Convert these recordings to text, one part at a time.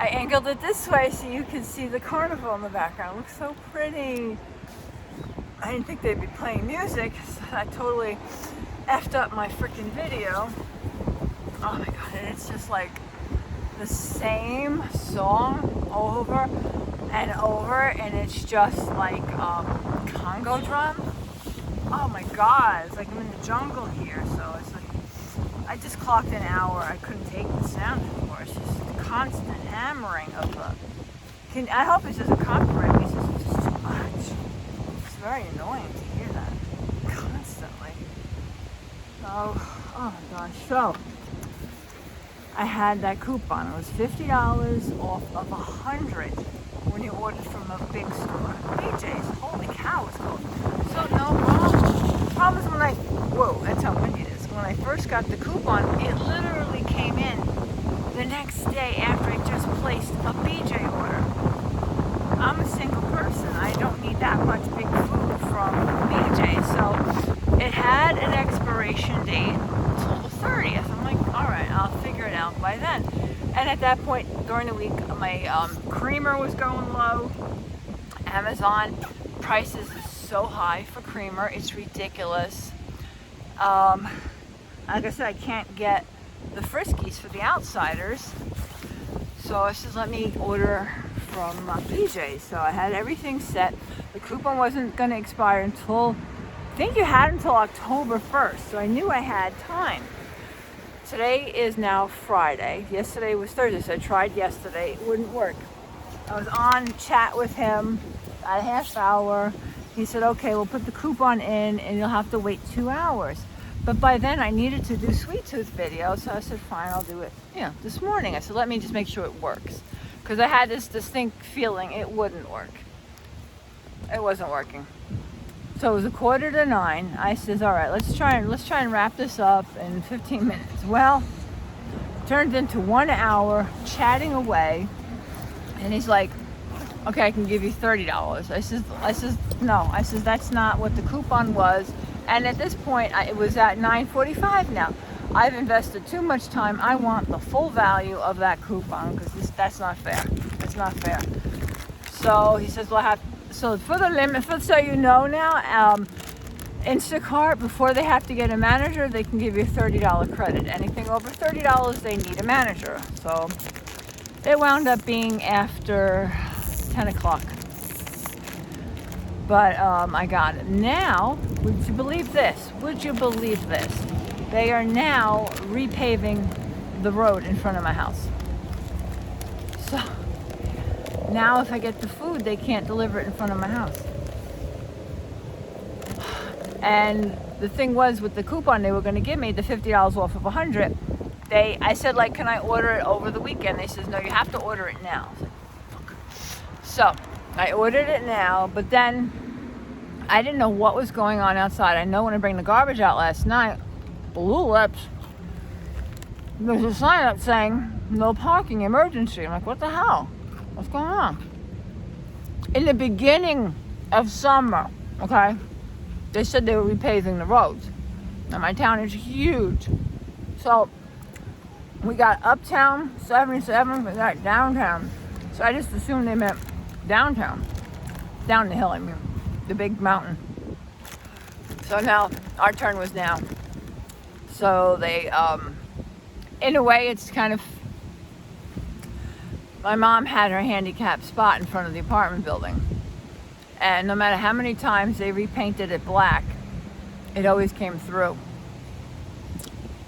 angled it this way so you can see the carnival in the background. It looks so pretty. I didn't think they'd be playing music, so I totally effed up my freaking video. Oh my god, and it's just like the same song over and over, and it's just like Congo drum. Oh my god, it's like I'm in the jungle here, so it's like I just clocked an hour. I couldn't take the sound anymore. It's just constant hammering of the... I hope it's just a copyright because it's just too much. It's very annoying to hear that constantly. Oh my gosh. So, I had that coupon. It was $50 off of 100 when you ordered from a big store. BJ's, holy cow, it's cold. So no problem. The problem is when that's how windy it is. When I first got the coupon, it literally came in the next day after I just placed a BJ order. I'm a single person. I don't need that much big food from BJ. So it had an expiration date until the 30th. I'm like, all right, I'll figure it out by then. And at that point during the week, my creamer was going low. Amazon prices are so high for creamer. It's ridiculous. Like I said, I can't get the Friskies for the outsiders. So I said, let me order from BJ's. So I had everything set. The coupon wasn't going to expire until, I think you had until October 1st. So I knew I had time. Today is now Friday. Yesterday was Thursday, so I tried yesterday. It wouldn't work. I was on chat with him about a half hour. He said, okay, we'll put the coupon in and you'll have to wait 2 hours. But by then I needed to do Sweet Tooth video, so I said, fine, I'll do it, this morning. I said, let me just make sure it works. Because I had this distinct feeling it wouldn't work. It wasn't working. So it was 8:45. I says, all right, let's try and wrap this up in 15 minutes. Well, turned into 1 hour chatting away, and he's like, okay, I can give you $30. I says, no. I says, that's not what the coupon was. And at this point, it was at 9:45 now. I've invested too much time. I want the full value of that coupon because that's not fair. It's not fair. So he says, well, so for the limit, so you know now, Instacart, before they have to get a manager, they can give you a $30 credit. Anything over $30, they need a manager. So it wound up being after 10 o'clock. But I got it. Now, would you believe this? Would you believe this? They are now repaving the road in front of my house. So now if I get the food, they can't deliver it in front of my house. And the thing was, with the coupon they were going to give me, the $50 off of 100, I said, like, can I order it over the weekend? They says, no, you have to order it now. I was like, fuck. So I ordered it now, but then I didn't know what was going on outside. I know when I bring the garbage out last night, Blue Lips, there's a sign up saying, no parking, emergency. I'm like, what the hell? What's going on? In the beginning of summer, okay, they said they were repaving the roads. Now my town is huge. So we got uptown, 77, we got downtown. So I just assumed they meant downtown. Down the hill, I mean, the big mountain. So now our turn was down. So they, in a way, it's kind of, my mom had her handicapped spot in front of the apartment building. And no matter how many times they repainted it black, it always came through.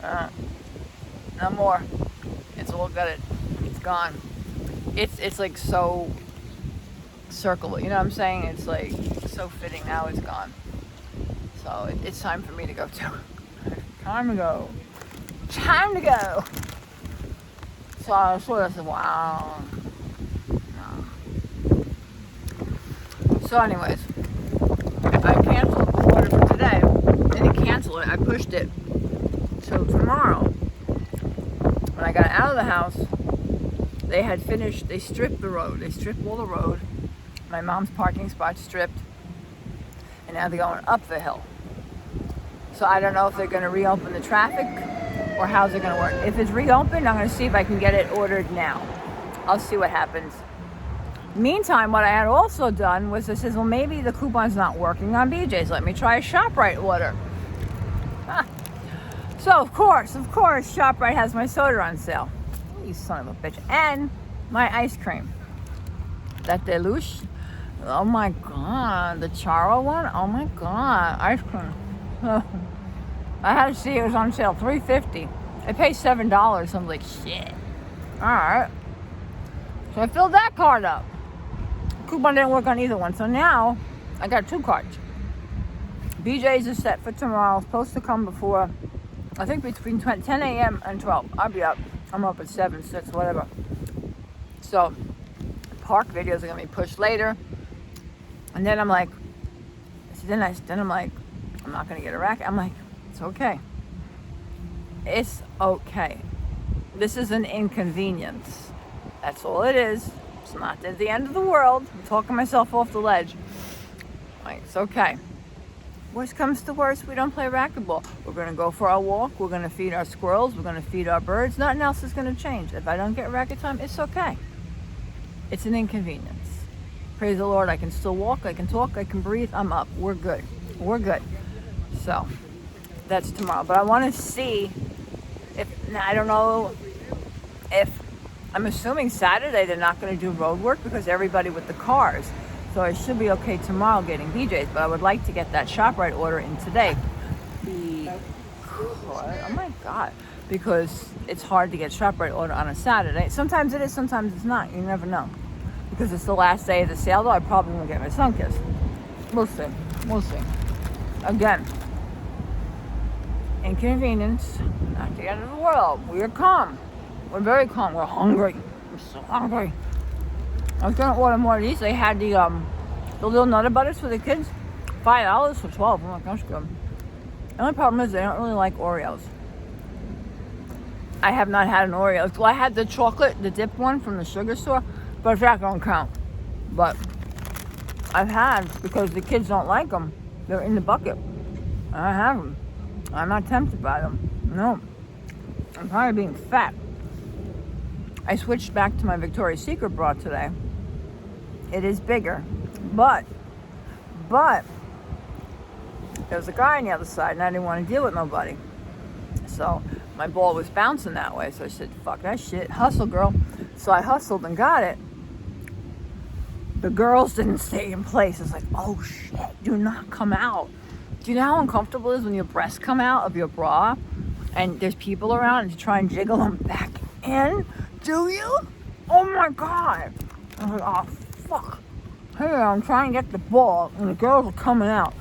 No more. It's all gutted. It's gone. It's like so circle. You know what I'm saying? It's like so fitting. Now it's gone. So it's time for me to go too. Time to go. Time to go. So I said, wow. No. So anyways, I canceled the order for today. I didn't cancel it. I pushed it till tomorrow. When I got out of the house, they had finished. They stripped the road. They stripped all the road. My mom's parking spot stripped. And now they're going up the hill. So I don't know if they're going to reopen the traffic or how's it going to work. If it's reopened, I'm going to see if I can get it ordered now. I'll see what happens. Meantime, what I had also done was I said, well, maybe the coupon's not working on BJ's. Let me try a ShopRite order. So, of course, ShopRite has my soda on sale. You son of a bitch. And my ice cream. That deluxe. Oh my God. The Charo one. Oh my God. Ice cream. I had to see it was on sale. $3.50. I paid $7. I'm like, shit. Alright. So I filled that card up. Coupon didn't work on either one. So now I got 2 cards. BJ's is set for tomorrow. It's supposed to come before, I think between 10 a.m. and 12. I'll be up. I'm up at 7, 6, whatever. So park videos are going to be pushed later. And then I'm like, then I'm like, I'm not going to get a racket. I'm like, it's okay. It's okay. This is an inconvenience. That's all it is. It's not the end of the world. I'm talking myself off the ledge. Like, it's okay. Worst comes to worst, we don't play racquetball. We're going to go for our walk. We're going to feed our squirrels. We're going to feed our birds. Nothing else is going to change. If I don't get racket time, it's okay. It's an inconvenience. Praise the Lord, I can still walk. I can talk. I can breathe. I'm up. We're good. We're good. So, that's tomorrow. But I want to see I don't know if, I'm assuming Saturday they're not going to do road work because everybody with the cars. So I should be okay tomorrow getting BJ's, but I would like to get that ShopRite order in today. Oh my God. Because it's hard to get ShopRite order on a Saturday. Sometimes it is, sometimes it's not. You never know. Because it's the last day of the sale, though, I probably won't get my sun kissed. We'll see. We'll see. Again, inconvenience, not the end of the world. We're calm. We're very calm. We're hungry. I'm so hungry. I was gonna order more of these. They had the little Nutter Butters for the kids. $5 for 12. I'm like, that's good. The only problem is they don't really like Oreos. I have not had an Oreo. Well, I had the chocolate, the dip one from the sugar store, but that don't count. But I've had, because the kids don't like them, they're in the bucket. I have them. I'm not tempted by them. No. I'm probably being fat. I switched back to my Victoria's Secret bra today. It is bigger, but there was a guy on the other side and I didn't want to deal with nobody. So my ball was bouncing that way. So I said, fuck that shit, hustle girl. So I hustled and got it. The girls didn't stay in place. It's like, oh shit, do not come out. Do you know how uncomfortable it is when your breasts come out of your bra and there's people around and you try and jiggle them back in? Do you? Oh my God. I was like, oh fuck. Hey, I'm trying to get the ball and the girls are coming out.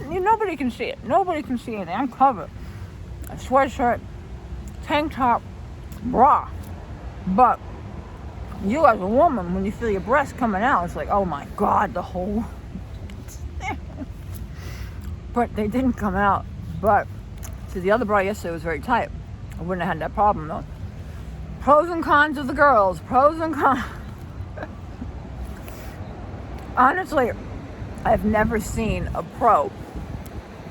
Nobody can see it. Nobody can see anything. I'm covered. A sweatshirt, tank top, bra. But you as a woman, when you feel your breasts coming out, it's like, oh my God, the whole... But they didn't come out. But, see, the other bra yesterday was very tight. I wouldn't have had that problem, though. Pros and cons of the girls. Pros and cons. Honestly, I've never seen a pro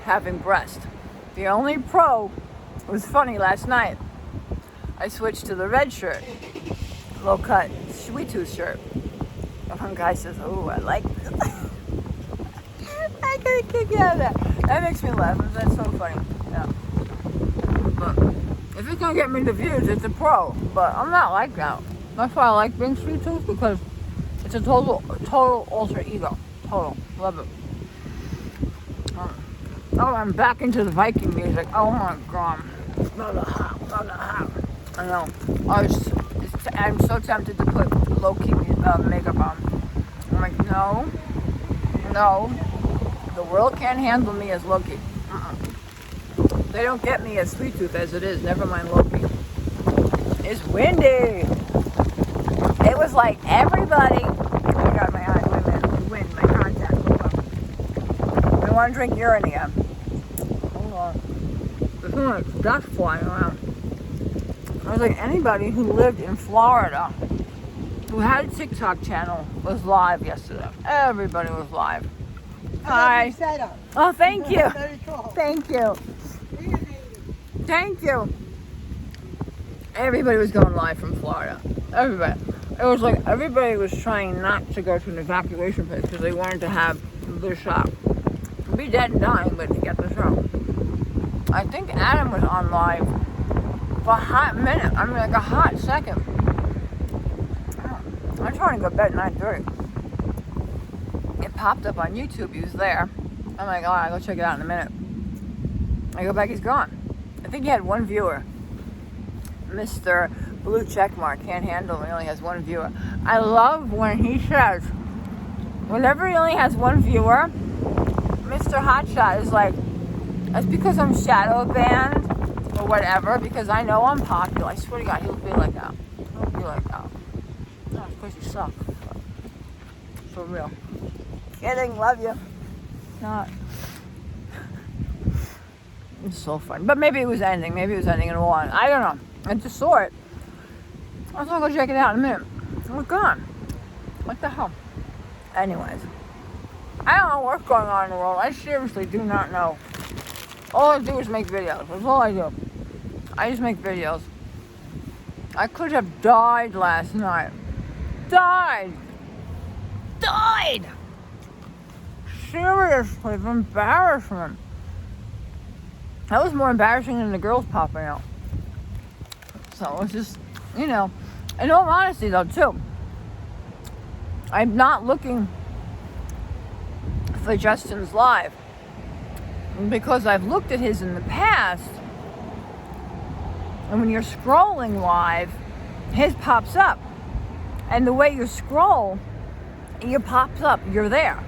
having breast. The only pro was funny last night. I switched to the red shirt. Low cut, sweet tooth shirt. And one guy says, oh, I like this. I get a kick out of that. That makes me laugh. That's so funny. Yeah. But if it's gonna get me the views, it's a pro. But I'm not like that. That's why I like being sweet tooth, because it's a total alter ego. Total. Love it. Oh, I'm back into the Viking music. Oh my God. I know. I'm so tempted to put low-key makeup on. I'm like, no. The world can't handle me as Loki. They don't get me as Sweet Tooth as it is. Never mind Loki. It's windy. It was like everybody. I got my eye. Wait a minute. Wind, my contact. Hold on. I want to drink urine again. Hold on. There's so much dust flying around. I was like, anybody who lived in Florida, who had a TikTok channel, was live yesterday. Everybody was live. Hi. Oh, thank you. Thank you. Thank you. Everybody was going live from Florida. Everybody. It was like everybody was trying not to go to an evacuation place because they wanted to have the shot. Be dead and dying, but to get the shot. I think Adam was on live for a hot minute. I mean, like a hot second. I'm trying to go to bed at 9:30. It popped up on YouTube. He was there. I'm like, alright, I'll go check it out in a minute. I go back, he's gone. I think he had one viewer. Mr. Blue Checkmark, can't handle him, he only has one viewer. I love when he says, whenever he only has one viewer, Mr. Hotshot is like, that's because I'm shadow banned or whatever, because I know I'm popular. I swear to God, he'll be like that. He'll be like that. No, of course you suck. For real. Kidding, love you. Not. It's so fun. But maybe it was ending. Maybe it was ending in one. I don't know. I just saw it. I was gonna go check it out in a minute. We're gone. What the hell? Anyways. I don't know what's going on in the world. I seriously do not know. All I do is make videos. That's all I do. I just make videos. I could have died last night. Died! Seriously, of embarrassment. That was more embarrassing than the girls popping out. So it's just, in all honesty though too, I'm not looking for Justin's live because I've looked at his in the past, and when you're scrolling live, his pops up, and the way you scroll, it pops up, you're there.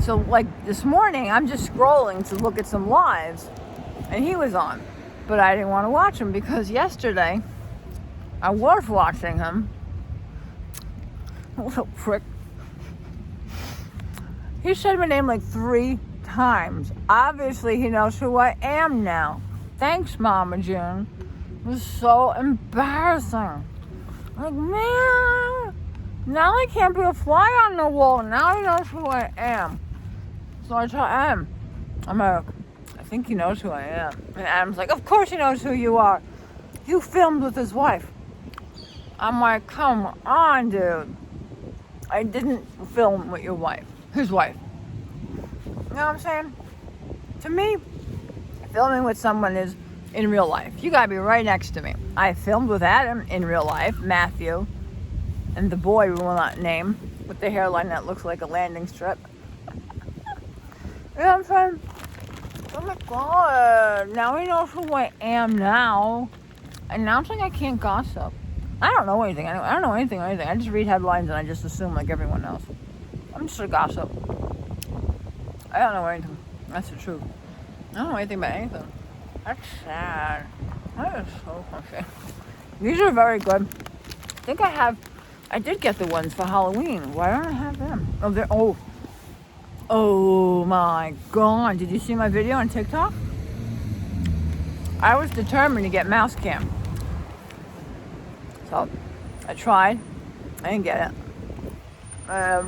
So like this morning, I'm just scrolling to look at some lives, and he was on. But I didn't want to watch him because yesterday, I was watching him. Little prick. He said my name like 3 times. Obviously, he knows who I am now. Thanks, Mama June. It was so embarrassing. Like, man, now I can't be a fly on the wall. Now he knows who I am. So I tell Adam, I'm like, I think he knows who I am. And Adam's like, of course he knows who you are. You filmed with his wife. I'm like, come on, dude. I didn't film with your wife. His wife. You know what I'm saying? To me, filming with someone is in real life. You gotta be right next to me. I filmed with Adam in real life, Matthew, and the boy we will not name, with the hairline that looks like a landing strip. You know what I'm saying? Oh my God, now he knows who I am now. And now I'm saying I can't gossip. I don't know anything. I don't know anything or anything. I just read headlines and I just assume like everyone else. I'm just a gossip. I don't know anything. That's the truth. I don't know anything about anything. That's sad. That is so funny. These are very good. I think I did get the ones for Halloween. Why don't I have them? Oh my God. Did you see my video on TikTok? I was determined to get mouse cam. So I tried. I didn't get it. I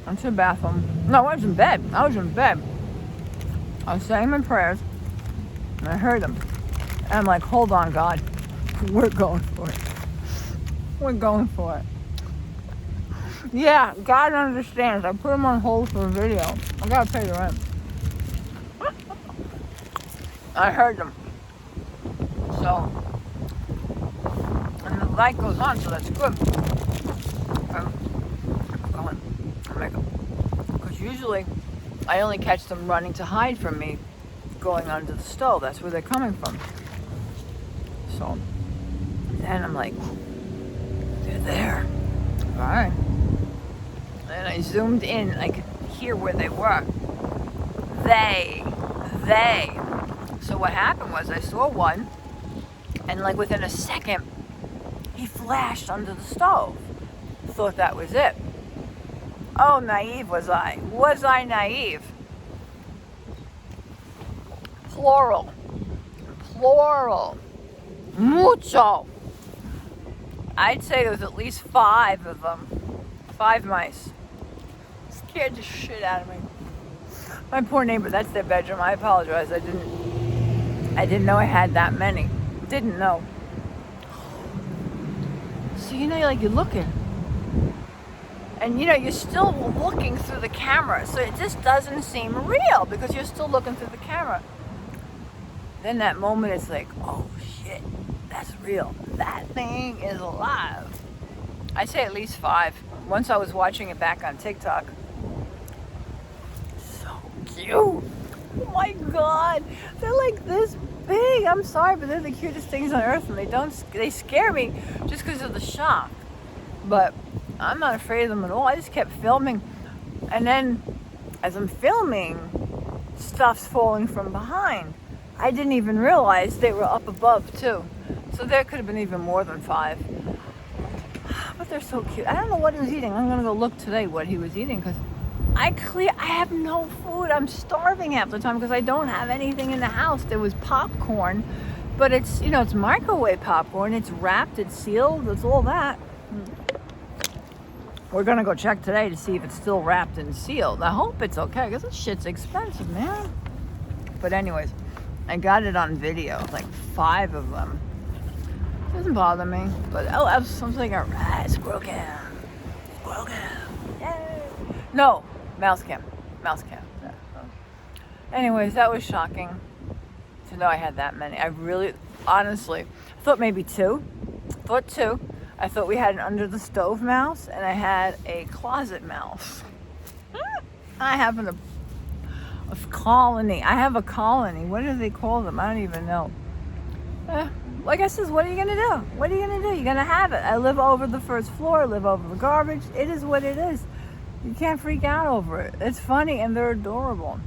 went to the bathroom. No, I was in bed. I was saying my prayers. And I heard them. And I'm like, hold on, God. We're going for it. We're going for it. Yeah, God understands. I put him on hold for a video. I gotta pay the rent. I heard them. So, and the light goes on, so that's good. Because usually, I only catch them running to hide from me, going under the stove. That's where they're coming from. So, then I'm like, they're there. All right. And I zoomed in, I could hear where they were. They. So what happened was I saw one, and like within a second, he flashed under the stove. Thought that was it. Oh, naive was I. Was I naive? Plural. Mucho. I'd say there was at least 5 of them. 5 mice. Scared the shit out of me. My poor neighbor, that's their bedroom. I apologize. I didn't know I had that many. didn't know. So you're looking, and you're still looking through the camera, so it just doesn't seem real because you're still looking through the camera. Then that moment is like, oh shit, that's real. That thing is alive. I say at least 5. Once I was watching it back on TikTok. So cute. Oh my God. They're like this big. I'm sorry, but they're the cutest things on earth, and they scare me just because of the shock. But I'm not afraid of them at all. I just kept filming. And then as I'm filming, stuff's falling from behind. I didn't even realize they were up above too. So there could have been even more than 5. But they're so cute. I don't know what he was eating. I'm gonna go look today what he was eating because I have no food. I'm starving half the time because I don't have anything in the house. There was popcorn, but it's it's microwave popcorn. It's wrapped, it's sealed, it's all that. We're gonna go check today to see if it's still wrapped and sealed. I hope it's okay because this shit's expensive, man. But anyways, I got it on video, like 5 of them. Doesn't bother me, but I'm like a rat. Squirrel cam. Yay! No, mouse cam. Yeah. Anyways, that was shocking to know I had that many. I really, honestly, thought maybe 2. I thought we had an under the stove mouse, and I had a closet mouse. I have a colony. I have a colony. What do they call them? I don't even know. Like I says, what are you gonna do? What are you gonna do? You're gonna have it. I live over the first floor. I live over the garbage. It is what it is. You can't freak out over it. It's funny and they're adorable.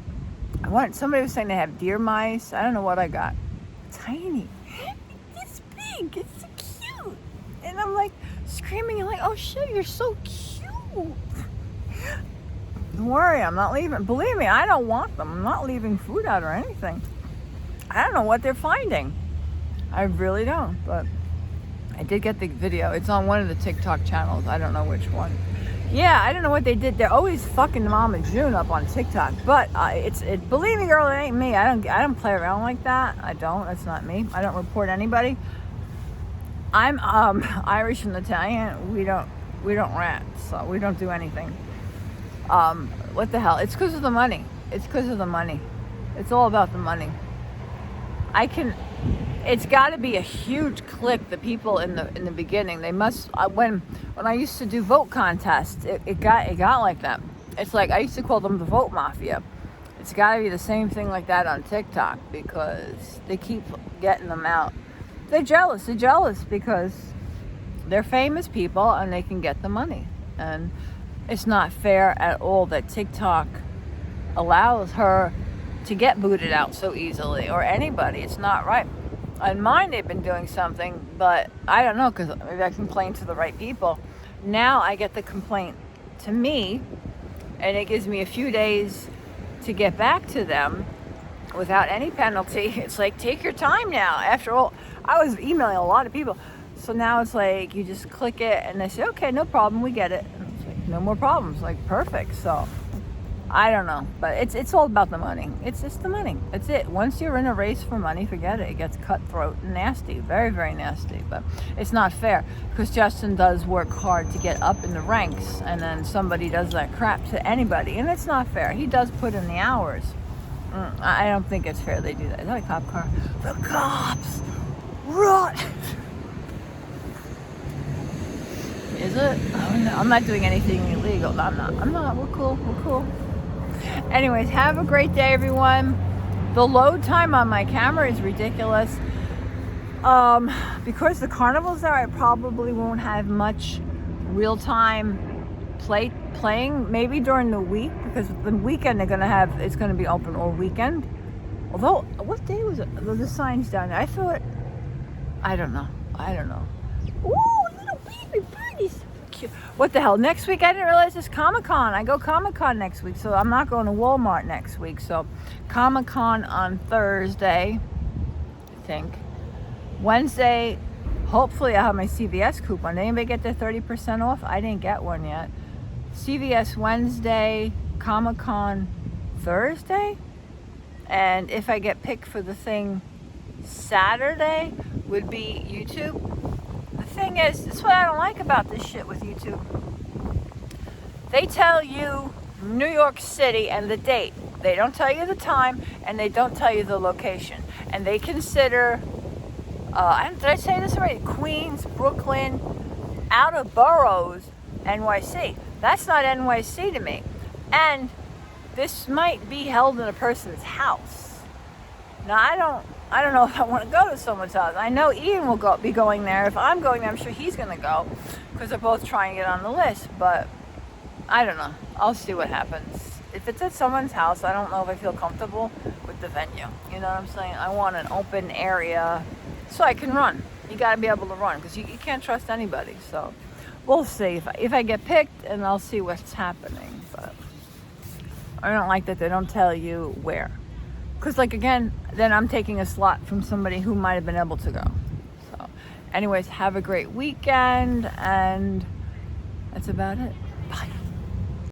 Somebody was saying they have deer mice. I don't know what I got. Tiny. It's big. It's so cute. And I'm like screaming and like, oh shit, you're so cute. Don't worry, I'm not leaving. Believe me, I don't want them. I'm not leaving food out or anything. I don't know what they're finding. I really don't, but I did get the video. It's on one of the TikTok channels. I don't know which one. Yeah, I don't know what they did. They're always fucking Mama June up on TikTok, but believe me, girl, it ain't me. I don't play around like that. I don't. It's not me. I don't report anybody. I'm Irish and Italian. We don't rat, so we don't do anything. What the hell? It's because of the money. It's because of the money. It's all about the money. It's got to be a huge clique. The people in the beginning, they must. When I used to do vote contests, it got like that. It's like I used to call them the vote mafia. It's got to be the same thing like that on TikTok because they keep getting them out. They're jealous because they're famous people and they can get the money. And it's not fair at all that TikTok allows her to get booted out so easily, or anybody. It's not right. On mine, they've been doing something, but I don't know, because maybe I complained to the right people. Now I get the complaint to me, and it gives me a few days to get back to them without any penalty. It's like, take your time now. After all, I was emailing a lot of people. So now it's like, you just click it, and they say, okay, no problem, we get it. And it's like, no more problems, like perfect. So I don't know, but it's all about the money. It's just the money. That's it. Once you're in a race for money, forget it. It gets cutthroat and nasty, very, very nasty. But it's not fair because Justin does work hard to get up in the ranks, and then somebody does that crap to anybody, and it's not fair. He does put in the hours. I don't think it's fair they do that. Is that a cop car? The cops! Run! Is it? Oh, no. I'm not doing anything illegal. No, I'm not. We're cool. Anyways, have a great day, everyone. The load time on my camera is ridiculous. Because the carnival's there, I probably won't have much real-time playing. Maybe during the week, because the weekend it's gonna be open all weekend. Although, what day was it? The sign's down there. I don't know. Ooh, little baby birdies. Cute. What the hell? Next week, I didn't realize it's Comic-Con. I go Comic-Con next week, so I'm not going to Walmart next week. So Comic-Con on Thursday, I think. Wednesday, hopefully I'll have my CVS coupon. Did anybody get their 30% off? I didn't get one yet. CVS Wednesday, Comic-Con Thursday. And if I get picked for the thing Saturday, would be YouTube. The thing is, this is what I don't like about this shit with YouTube. They tell you New York City and the date. They don't tell you the time, and they don't tell you the location. And they consider, did I say this already? Queens, Brooklyn, outer boroughs, NYC. That's not NYC to me. And this might be held in a person's house. Now, I don't know if I want to go to someone's house. I know Ian will be going there. If I'm going there, I'm sure he's going to go, because they're both trying to get on the list. But I don't know. I'll see what happens. If it's at someone's house, I don't know if I feel comfortable with the venue. You know what I'm saying? I want an open area so I can run. You got to be able to run, because you can't trust anybody. So we'll see if I get picked, and I'll see what's happening. But I don't like that they don't tell you where. Because, like, again, then I'm taking a slot from somebody who might have been able to go. So anyways, have a great weekend, and that's about it. Bye.